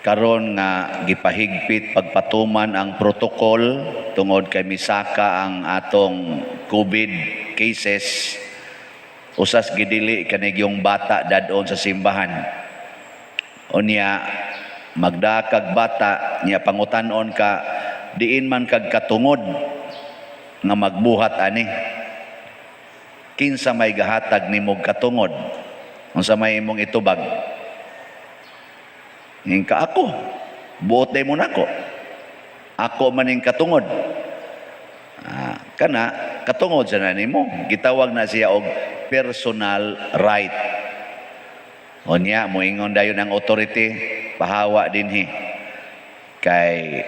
Karon nga gipahigpit pagpatuman ang protokol tungod kay misaka ang atong COVID cases. Usas gidili kanig yung bata dadon sa simbahan. Unya magdakag bata niya pangutanon ka diin man kag katungod nga magbuhat ani. Kinsa may gahatag nimog katungod? Unsa may imong itubag? Hingka ako, buot day mo nako. Ako maning katungod. Kana katungod sa nimo. Gitawag na siya og personal right. Unya moingon dayon ang authority pahawa dinhi. Kay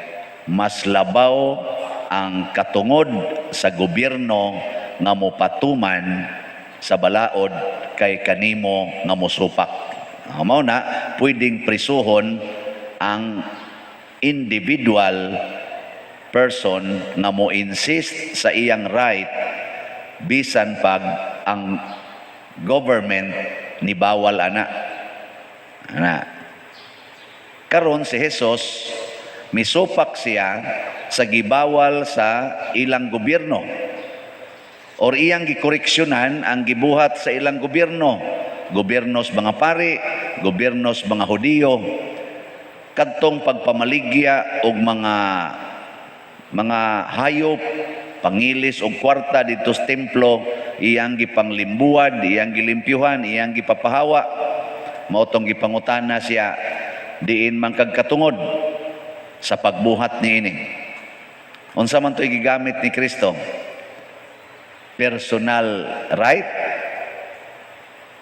mas labaw ang katungod sa gobyerno nga mopatuman sa balaod kay kanimo nga mosupak. Mao na pwedeng prisuhon ang individual person nga mo insist sa iyang right bisan pag ang government ni bawal ana. Karon si Jesus misupak siya sa gibawal sa ilang gobyerno or iyang gikoreksyonan ang gibuhat sa ilang gobyerno. Gobyernos mga pari, gobyernos mga Hudiyo, kadtong pagpamaligya og mga hayop, pangilis og kwarta dito sa templo, iyang gipanglimbuad, iyang gilimpyuhan, iyang gipapahawa, mautong gipangutana siya diin man kag katungod sa pagbuhat niini. Unsa man to'y gigamit ni Kristo? Personal right?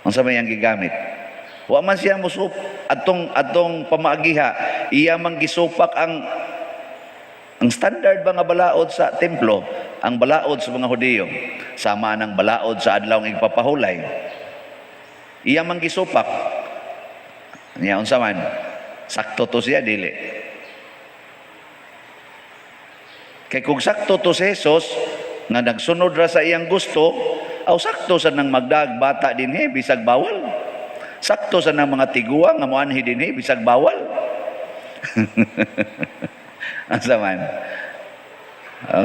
Unsa may ang gigamit? Wa man siya musup atong pamaagiha, iya man gisupak ang standard ba nga balaod sa templo, ang balaod sa mga Hudiyo, sama ng balaod sa adlaw ng igpapahulay. Iya man gisupak. Nya unsa man? Sakto to siya dili. Kay kung sakto to si Jesus nga nagsunod ra sa iyang gusto, aw sakto sa nang magdag bata dinhi bisag bawal. Sakto sa nang mga tiguang nga moanhi dinhi bisag bawal. Asa man?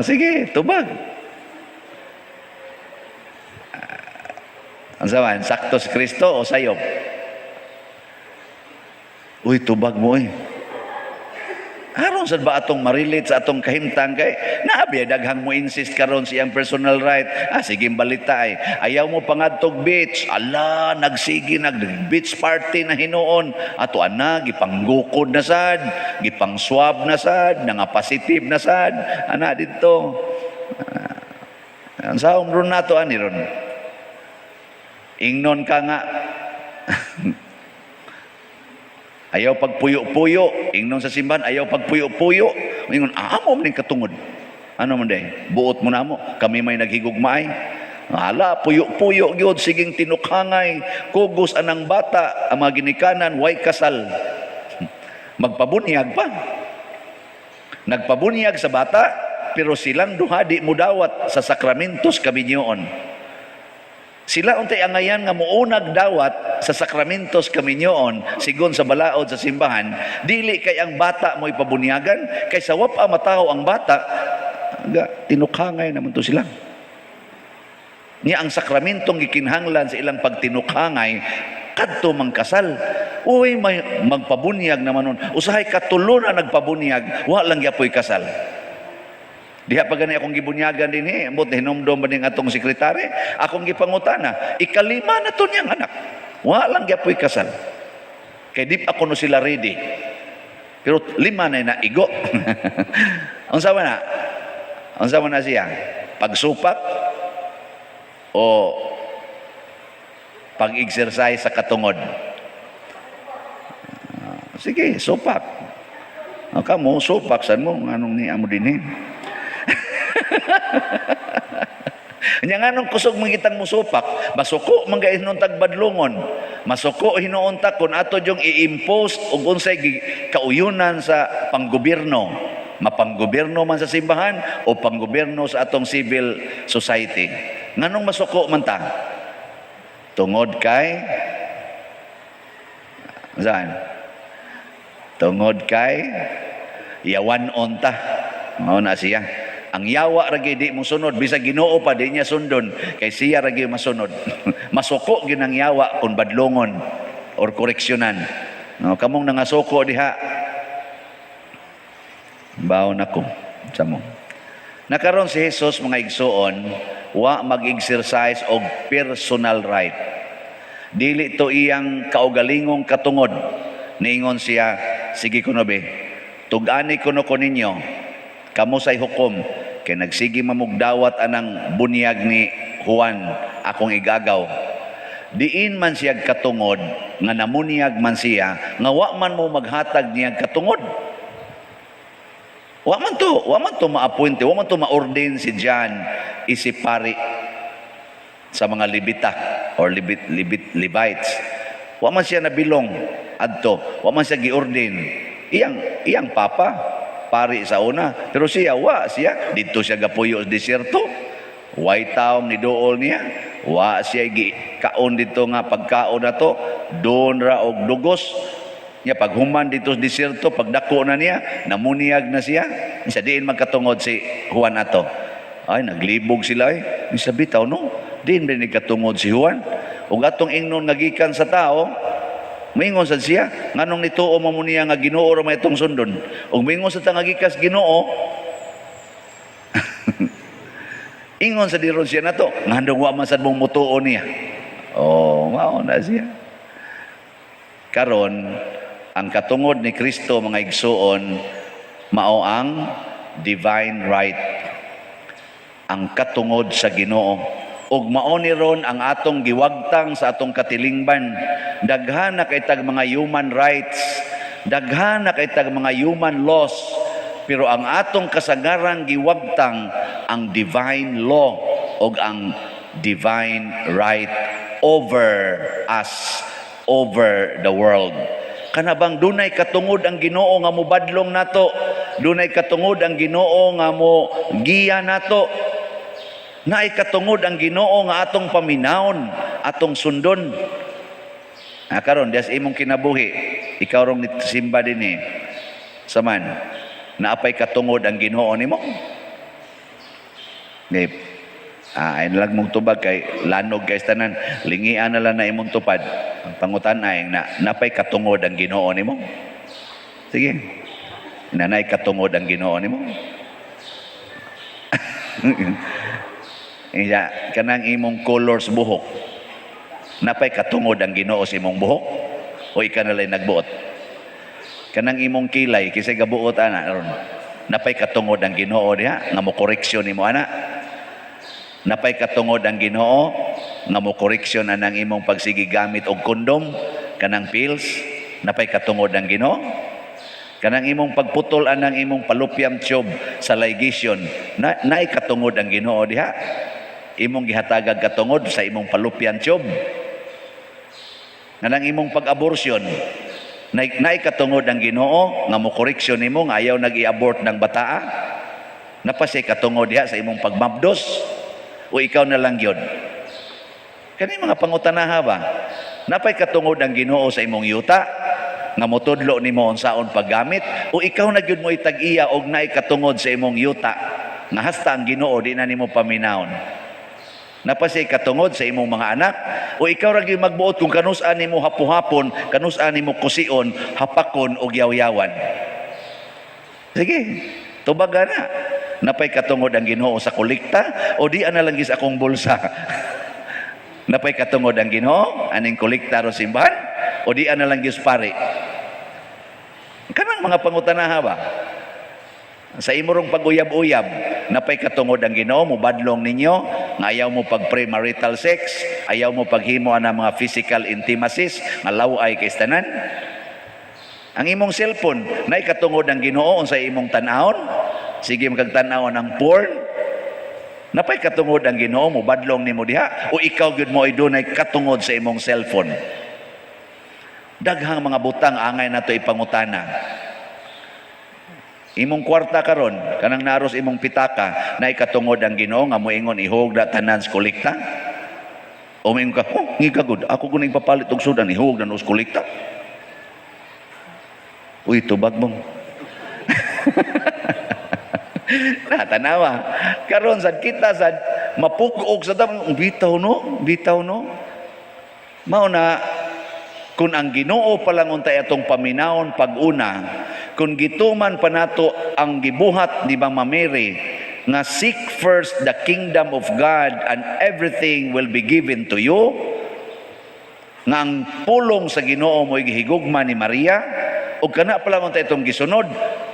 Sige, tubag. Asa man? Sakto si Kristo o sayop? Uy, tubag mo eh. Aron sad ba atong marilate sa atong kahimtang kay naabi daghang mo insist karon siyang personal right. Sige balita ay ayaw mo pangadtog beach. Ala nagsigi beach party na hinuon. Ato ana gipanggukod na sad, gipang swab na sad, nga positive na sad. Ana didto. Ang saom ron nato ani ron. Ingnon ka nga ayaw pagpuyo-puyo, ingnon sa simbahan, ayaw pagpuyo-puyo. Ingon, amo man katungod. Ano man day? Buot mo na mo. Kami may naghigugmay. Hala, puyo-puyo gyud siging tinukhangay. Kugos anang bata, ang mga ginikanan, way kasal. Magpabunyag pa. Nagpabunyag sa bata, pero silang duha di mudawat sa sakramentos kaminyoon. Sila untay angayan nga muunag dawat sa sakramentos kaminyoon sigon sa balaod sa simbahan, dili kay ang bata mo ipabunyagan, kay sa wapa mataho ang bata, tinukhangay naman to sila. Niya ang sakramentong gikinhanglan sa ilang pagtinukhangay kadto mang kasal. Uy, may magpabunyag naman nun. Usahay katulo na nagpabunyag, wa lang gyapoy kasal. Diha pa gani akong gibunyagan din eh. Ambot hinomdom ba ning atong sekretary? Akong gipangutana, ikalima na to niyang anak. Wa lang gyapoy kasal. Kay di ako no sila ready. Pero lima na naigo. Unsa man na? Unsa man na siya? Pagsupak o pag-exercise sa katungod? Sige, supak. Kamo, supak san mo, anong ni amo din eh. Nya nganong kusog mangitang musupak, masuko man gay hinuon tagbadlongon, masuko hinuon ta kun ato jung i-impose og unsay kauyunan sa panggobyerno, mapanggobyerno man sa simbahan o panggobyerno sa atong civil society. Nganong masuko man ta? Tungod kay saan? Tungod kay yawan onta. Mao na siya. Ang yawa ragi di mo sunod, bisa Ginoo pa di niya sundon kay siya ragi masunod. Masuko ginang yawa kung badlongon or koreksyonan. No, kamong nangasuko diha. Baon ako sa mo. Nakaron si Jesus mga igsuon, wa mag-exercise og personal right. Dili to iyang kaugalingong katungod. Niingon siya, sige kuno be, tug-ani kuno ko ninyo, kamo say hukom, kay nagsigi mamugdawat anang bunyag ni Juan, akong igagaw. Diin man siya katungod, nga namunyag man siya, nga wa man mo maghatag niya katungod. Wa man to ma-appoint, wa man to ma-ordain si John isip pari sa mga Levita or Levites. Wa man siya nabilong adto, wa man siya gi-ordain. Iyang papa pari sa una, pero siya dito siya gapuyo sa desierto. Way taong ni dool niya, wa siya gi kaon dito nga pagkaon na to, doon ra og dugos. Nya paghuman dito sa desierto, pagdako na niya, namuniyag na siya. Isa diin magkatungod si Juan ato. Ay, naglibog sila eh. Isa bitaw no, diin din katungod si Juan. Ug atong ingnon nga gikan sa tao, mingon sad siya, nganong nituo mo niya nga Ginoo ra may itong sundon. Ug mingon sa tangagikas Ginoo, ingon sa diron siya nato, ngandong wa man sad mong mutuo niya. Oh, mao na siya. Karon ang katungod ni Kristo mga igsuon mao ang divine right. Ang katungod sa Ginoo. Ug mao ni ron ang atong giwagtang sa atong katilingban. Daghan na kay tag mga human rights, daghan na kay tag mga human laws, pero ang atong kasagarang giwagtang ang divine law ug ang divine right over us, over the world. Kanabang dunay katungod ang Ginoo nga mobadlong nato, dunay katungod ang Ginoo nga mo giya nato. Naay katungod ang Ginoo nga atong paminawon, atong sundon. Karon dias imong kinabuhi, ikaw rong simba dinhi. Saman, naapay katungod ang Ginoo nimo? Dip. Ay lang mong tubag kay lanog kay tanan, lingian na lang na imong tupad. Ang pangutan ay napay katungod ang Ginoo nimo. Sige. Nanay katungod ang Ginoo nimo. Iya, kanang imong colors buhok. Napay katungod ang Ginoo sa imong buhok o ika na lang nagbuot. Kanang imong kilay kisay gabuot ana ron. Napay katungod ang Ginoo diha nga mo koreksyon nimo ana. Napay katungod ang Ginoo nga mo koreksyon anang imong pagsigi gamit og kondom, kanang pills, napay katungod ang Ginoo. Kanang imong pagputol anang imong fallopian tube sa ligation, naay katungod ang Ginoo diha. Imong gihatagag katungod sa imong fallopian tube. Kanang imong pag-abortion, naay katungod ang Ginoo nga mo koreksyon nimo nga ayaw nag-i-abort ng bataa. Napasay katungod diha sa imong pagmabdos. O ikaw na lang yun. Kani mga pangutanaha ba? Napay katungod ang Ginoo sa imong yuta nga motudlo nimo unsaon paggamit o ikaw na gyud mo itag-iya og naay katungod sa imong yuta nga hasta ang Ginoo di na nimo paminawon. Napasay katungod sa imong mga anak o ikaw ra gyud magbuot kung kanus-an nimo hapuhapon, kanus-an nimo kusion, hapakon og yaw-yawan. Sige, tubaga na. Napay katungod ang Ginoo sa kolekta o di ana lang gis akong bulsa. Napay katungod ang Ginoo aning kolekta ro simbahan o di ana lang gis pare. Kanang mga pangutanaha ba? Sa imo rong pag-uyab-uyab, napay katungod ang Ginoo mobadlong ninyo nga ayaw mo pag premarital sex, ayaw mo paghimo ana mga physical intimacies nga laway kay tanan. Ang imong cellphone naay katungod ang Ginoo unsay imong tan-awon. Sige magtanaw ng porn. Napay katungod ang Ginoo mo badlong nimo diha o ikaw gyud mo ay dunay katungod sa imong cellphone. Daghang mga butang angay nato ipangutana. Imong kwarta karon kanang naros imong pitaka naay katungod ang Ginoo nga moingon ihugda tanan sa kolekta. O mingon ka, ngigagod ako kuning papalit og sudan ihugda nos kolekta. Uy, tubag mong. Tanawa. Karon sad kita sad mapugog sa tamang bitaw no. Mao na kung ang Ginoo pa lang untay atong paminawon pag-una, kung gituman pa nato ang gibuhat di ba Mary nga seek first the kingdom of God and everything will be given to you, nga ang pulong sa Ginoo mo'y gihigugma ni Maria, o kana pa lang untay itong gisunod,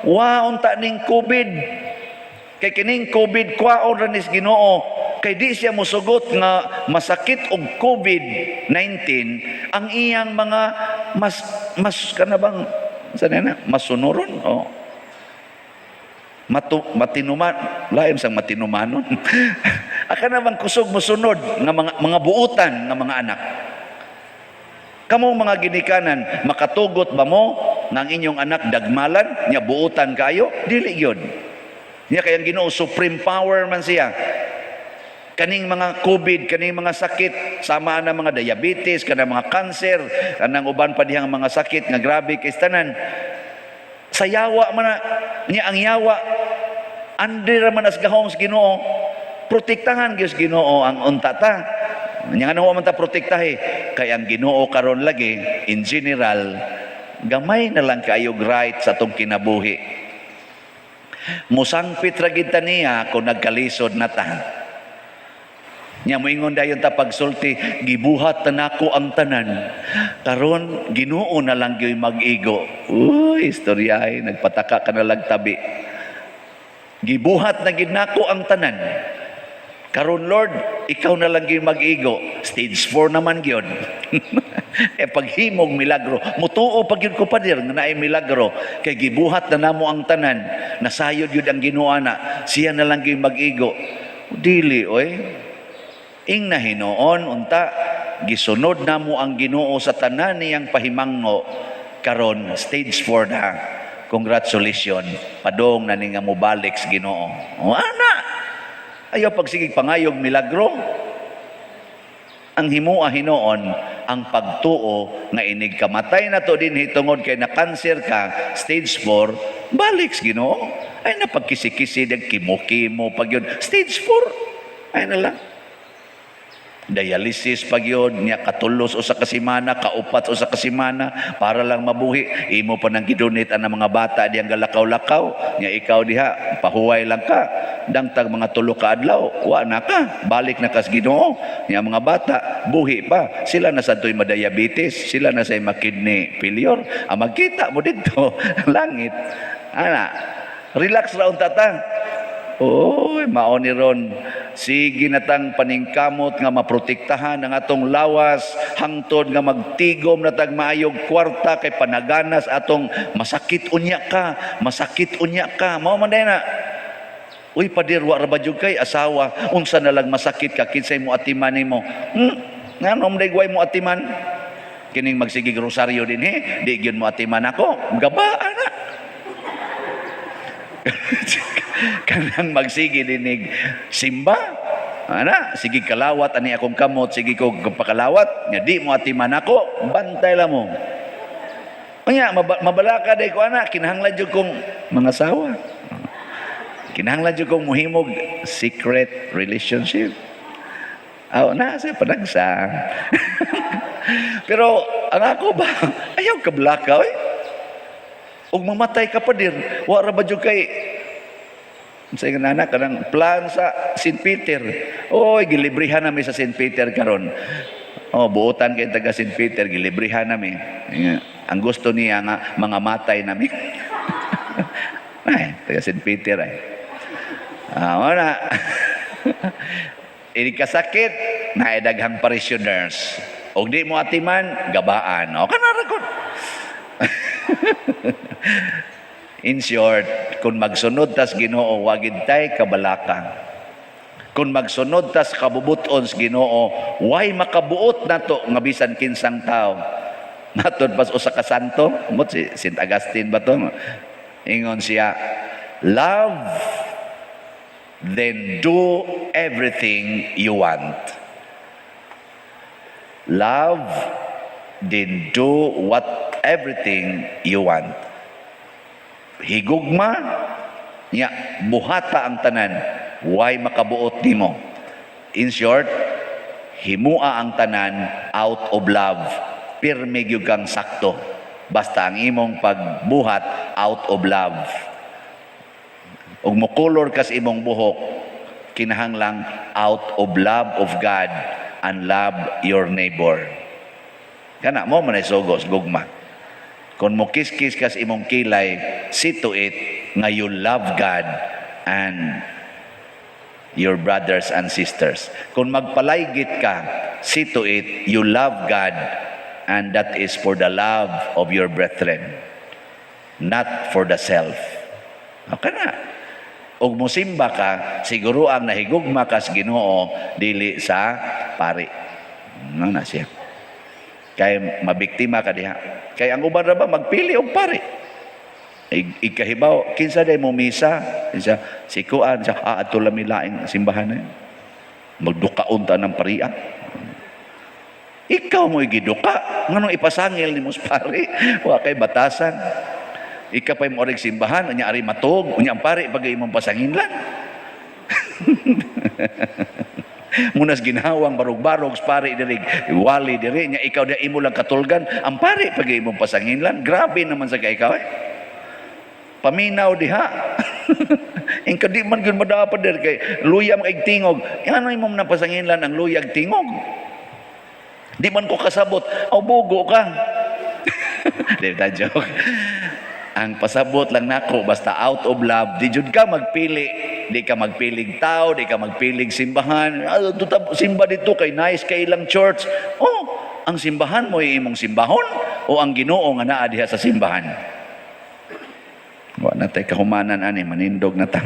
unta ning COVID. Kay kining COVID, kwaon ra nis Ginoo, kay di siya musugot nga masakit og COVID-19 ang iyang mga mas kanabang sanena masunuron matinuman lain sang matinumanon aka naman kusog mosunod nga mga buutan nga mga anak. Kamong mga ginikanan makatugot ba mo nga ang inyong anak dagmalan nya buutan kayo? Dili gyud. Nya kay ang Ginoo supreme power man siya. Kaning mga COVID, kaning mga sakit, sama na mga diabetes, kanang mga cancer, kanang uban pa dihang mga sakit nga grabe kay tanan. Sa yawa man niya ang yawa, andira man as gahom sa Ginoo, protektahan gyud Ginoo ang untata. Nya nga man ta protektahe kay ang Ginoo karon lagi in general gamay na lang kaayog right sa tong kinabuhi. Musangpit ra gid ta niya kung nagkalisod na ta. Nya moingon dayon ta pagsulti, gibuhat tanako ang tanan. Karon Ginoo na lang gyud mag-igo. Uy, istoryahe nagpataka ka na lang tabi. Gibuhat na gid nako ang tanan. Karon Lord, ikaw na lang gyud mag-igo. Stage 4 naman gyud. Paghimog milagro, mutuo pag yun ko pa dir nga naay milagro kay gibuhat na namo ang tanan. Nasayod yun ang Ginoo na. Siya na lang gyud mag-igo. Dili oy. Ing na hinoon unta gisunod namo ang Ginoo sa tanan niyang pahimangno karon stage 4 na. Congratulations, padong na ni nga mobalik sa Ginoo. O ana, ayaw pagsigig pangayog milagro. Ang himua hinoon ang pagtuo nga inig kamatay na to din hitungod kay na cancer ka stage 4 balik sa Ginoo. Ay napagkisi-kisi dag kimo-kimo pag yun stage 4 ay na lang. Dialysis pag yun, niya katulos o sa kasimana, kaupat o sa kasimana, para lang mabuhi. Imo pa nang gidonate ang mga bata diyang galakaw-lakaw. Niya ikaw diha, pahuway lang ka. Dangtag mga 3 ka adlaw, wa na ka. Balik na kas Ginoo. Niya mga bata, buhi pa. Sila na sa to'y madiabetes, sila na sa kidney failure. Magkita mo dito, langit. Ana, relax raon tata. Oy, mao ni ron. Sige natang paningkamot nga maprotektahan ang atong lawas hangtod nga magtigom natag maayog kwarta kay panaganas atong masakit unya ka. Mao man na. Uy padir wa ra ba jud kay asawa unsa na lang masakit ka kinsay mo atiman nimo. Ngano mo day mo atiman? Kining magsigig rosaryo din di gyud mo atiman ako. Gabaan na. Kanang magsigi dinig simba ana sige kalawat ani akong kamot sige ko pakalawat nga di mo atiman ako bantay la mo unya mabalaka day ko ana kinahanglan jud kong mga sawa kinahanglan jud kong muhimog secret relationship na sa panagsa pero ang ako ba ayaw ka blaka ug mamatay ka pa dir wa ra ba jud kay sa ingon anak kanang plan sa St. Peter. Oy, gilibrihan nami sa St. Peter karon. Buotan kay taga St. Peter gilibrihan nami. Ang gusto niya nga mga matay nami. Ay, taga St. Peter ay. Wala. Ini kasakit na daghang parishioners. Og di mo atiman gabaan. Kanara kon. In short, kung magsunod tas Ginoo wagid tay kabalaka. Kung magsunod tas kabubuton sa Ginoo, way makabuot nato nga bisan kinsang tao. Natod pas usa ka santo, mo si St. Augustine ba to? Ingon siya, love then do everything you want. Love then do everything you want. higugma nya buhata ang tanan, way makabuot nimo. In short, himua ang tanan out of love. Pirmi gyud kang sakto. Basta ang imong pagbuhat out of love. Ug mokolor kas imong buhok, kinahanglang out of love of God and love your neighbor. Kana mo man sugos gugma. Kung mo kiss-kiss kas imong kilay, see to it nga you love God and your brothers and sisters. Kung magpalaygit ka, see to it you love God, and that is for the love of your brethren, not for the self. Okay na. Og mosimba ka, siguro ang nahigugma ka sa Ginoo dili sa pari. Ano na siya? Kay mabiktima ka diha. Kay ang uban ra ba magpili og pari. Ikahibaw, kinsa day mo misa, kinsa sikuan sa ato lamilaing simbahan na yun. Magdukaon ta ng parian. Ikaw mo giduka, nganong ipasangil ni mos pari, wa kay batasan. Ika pa'y mo rin simbahan, unya ari matog, unya ang pari, bagay mong pasanginlan. Munas ginhawang barog-barog, pari diri, wali diri, nya ikaw na imo lang katulgan, ang pari, bagay mong pasanginlan. Grabe naman sa ikaw eh. Paminaw diha. Ingka di man gyud madapad diri kay luyam kay tingog. Ano imong napasanginlan ang luyag tingog? Di man ko kasabot, o bugo ka. Di ta joke. Ang pasabot lang nako basta out of love, di jud ka magpili. Di ka magpilig tao, di ka magpilig simbahan. Simba dito kay nice kay ilang church. Oh, ang simbahan mo imong simbahon o ang Ginoo nga naa diha sa simbahan. Wa na tay kahumanan ani manindog na ta.